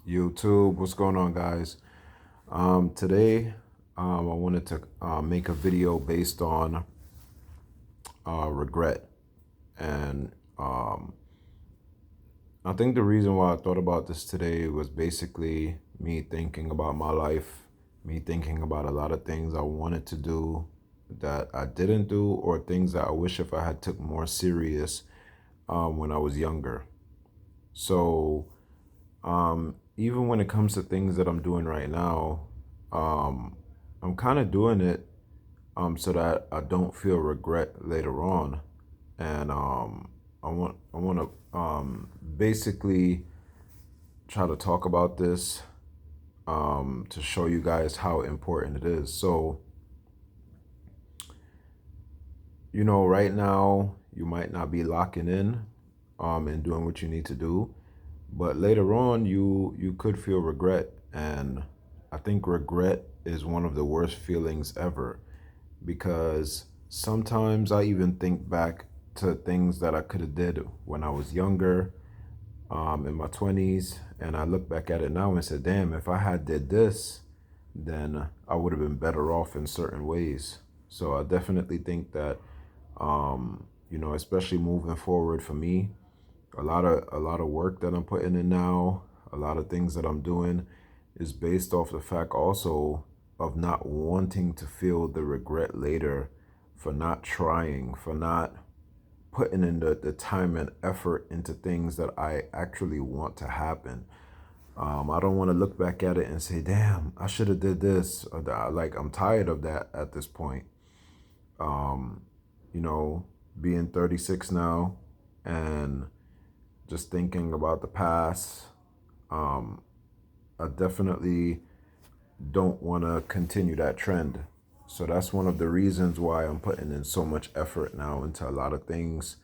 YouTube, what's going on, guys? Today, I wanted to make a video based on regret, and I think the reason why I thought about this today was basically me thinking about my life, me thinking about a lot of things I wanted to do that I didn't do, or things that I wish if I had took more serious when I was younger. So even when it comes to things that I'm doing right now, um, I'm kind of doing it so that I don't feel regret later on. And I want to basically try to talk about this to show you guys how important it is. So, right now you might not be locking in and doing what you need to do, but later on you could feel regret. And I think regret is one of the worst feelings ever, because sometimes I even think back to things that I could have did when I was younger, in my 20s, and I look back at it now and said, damn, if I had did this, then I would have been better off in certain ways. So I definitely think that especially moving forward for me, a lot of work that I'm putting in now, a lot of things that I'm doing is based off the fact also of not wanting to feel the regret later, for not trying, for not putting in the time and effort into things that I actually want to happen. I don't want to look back at it and say, damn, I should have did this, or that. Like, I'm tired of that at this point. Um, you know, being 36 now and just thinking about the past, um, I definitely don't want to continue that trend. So that's one of the reasons why I'm putting in so much effort now into a lot of things,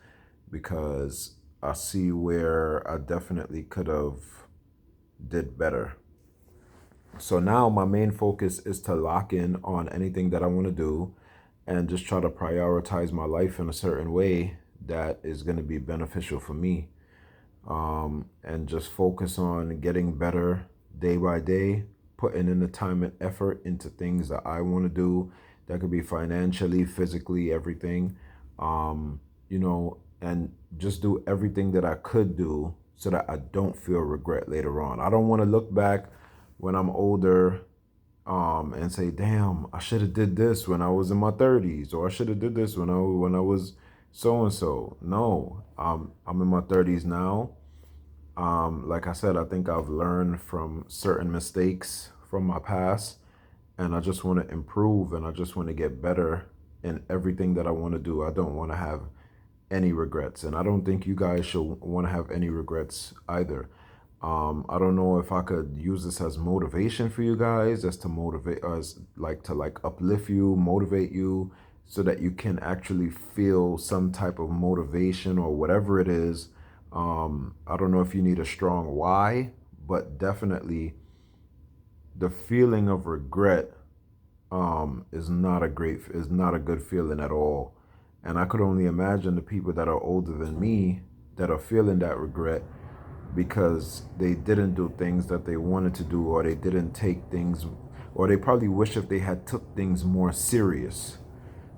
because I see where I definitely could have did better. So now my main focus is to lock in on anything that I want to do and just try to prioritize my life in a certain way that is going to be beneficial for me, and just focus on getting better day by day, putting in the time and effort into things that I want to do. That could be financially, physically, everything, and just do everything that I could do so that I don't feel regret later on. I don't want to look back when I'm older, and say, "Damn, I should have did this when I was in my 30s, or I should have did this when I was so and so." No, I'm in my 30s now. Like I said, I think I've learned from certain mistakes from my past, and I just want to improve, and I just want to get better in everything that I want to do. I don't want to have any regrets, and I don't think you guys should want to have any regrets either. I don't know if I could use this as motivation for you guys, as to motivate us, like to like uplift you, motivate you, so that you can actually feel some type of motivation or whatever it is. I don't know if you need a strong why, but definitely the feeling of regret is not a good feeling at all. And I could only imagine the people that are older than me that are feeling that regret because they didn't do things that they wanted to do, or they didn't take things, or they probably wish if they had took things more serious.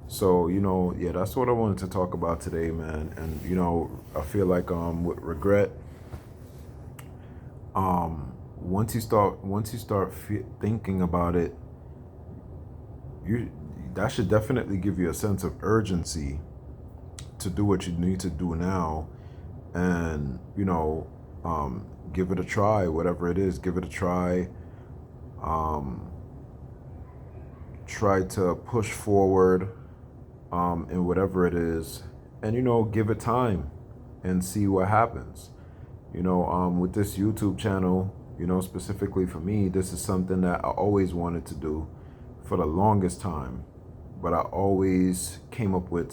So, yeah, that's what I wanted to talk about today, man. And I feel like with regret, once you start thinking about it, you that should definitely give you a sense of urgency to do what you need to do now, and give it a try, whatever it is. Give it a try. um Try to push forward in whatever it is, and give it time and see what happens. With this YouTube channel, specifically for me, this is something that I always wanted to do for the longest time. But I always came up with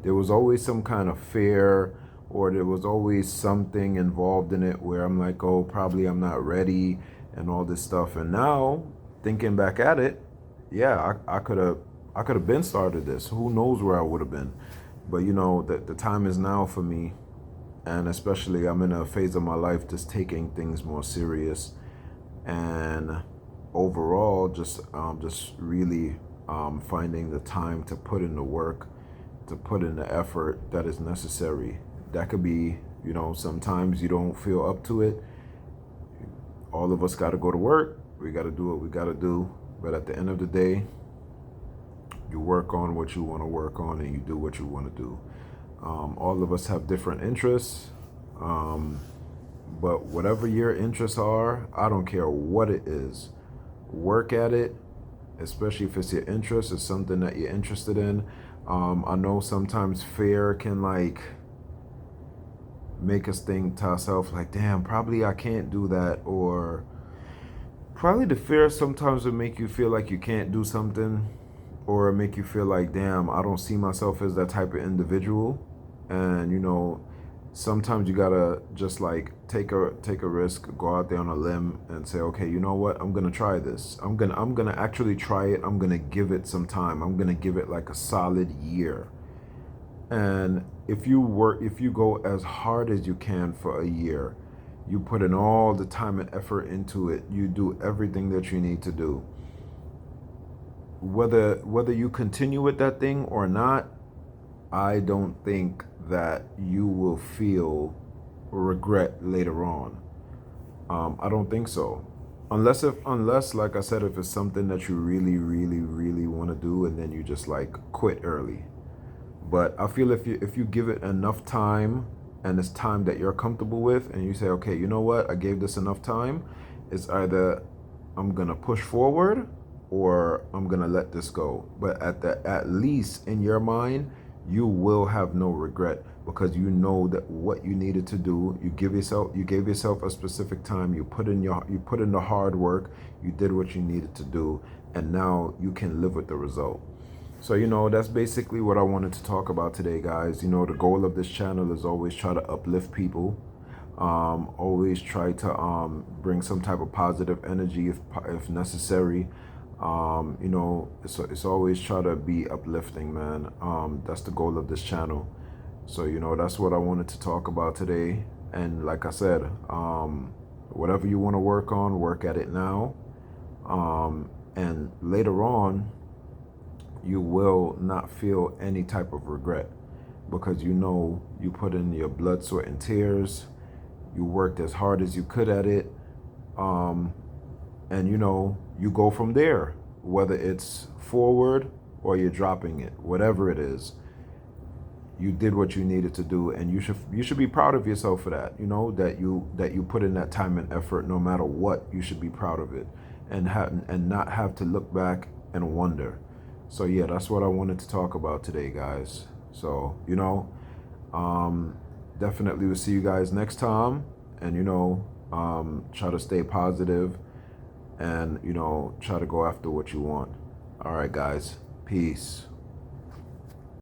there was always some kind of fear, or there was always something involved in it where I'm like, oh, probably I'm not ready, and all this stuff. And now, thinking back at it, yeah, I could have been started this. Who knows where I would have been? But the time is now for me And especially I'm in a phase of my life just taking things more serious, and overall just really finding the time to put in the work, to put in the effort that is necessary. That could be, sometimes you don't feel up to it. All of us got to go to work. We got to do what we got to do. But at the end of the day, you work on what you want to work on and you do what you want to do. All of us have different interests. But whatever your interests are, I don't care what it is, work at it, especially if it's your interest, it's something that you're interested in. I know sometimes fear can make us think to ourselves like, damn, probably I can't do that, or probably the fear sometimes will make you feel like you can't do something, or make you feel like, damn, I don't see myself as that type of individual. And sometimes you gotta just take a risk, go out there on a limb and say, okay, you know what, I'm gonna try this. I'm gonna actually try it. I'm gonna give it some time. I'm gonna give it like a solid year. And if you go as hard as you can for a year, you put in all the time and effort into it, you do everything that you need to do, whether you continue with that thing or not, I don't think that you will feel regret later on. I don't think so. Unless, like I said, if it's something that you really, really, really want to do, and then you just quit early. But I feel if you give it enough time, and it's time that you're comfortable with, and you say, okay, you know what, I gave this enough time, it's either I'm gonna push forward or I'm gonna let this go. But at least in your mind, you will have no regret, because you know that what you needed to do, you gave yourself a specific time, you put in the hard work, you did what you needed to do, and now you can live with the result. So, that's basically what I wanted to talk about today, guys. The goal of this channel is always try to uplift people. Always try to bring some type of positive energy if necessary. It's always try to be uplifting, man. That's the goal of this channel. So, that's what I wanted to talk about today. And like I said, whatever you want to work on, work at it now. And later on, you will not feel any type of regret, because you put in your blood, sweat, and tears. You worked as hard as you could at it. And you go from there, whether it's forward or you're dropping it, whatever it is, you did what you needed to do, and you should be proud of yourself for that. That you put in that time and effort. No matter what, you should be proud of it, and not have to look back and wonder. So yeah, that's what I wanted to talk about today, guys. So definitely we'll see you guys next time, and try to stay positive, and try to go after what you want. All right, guys, peace.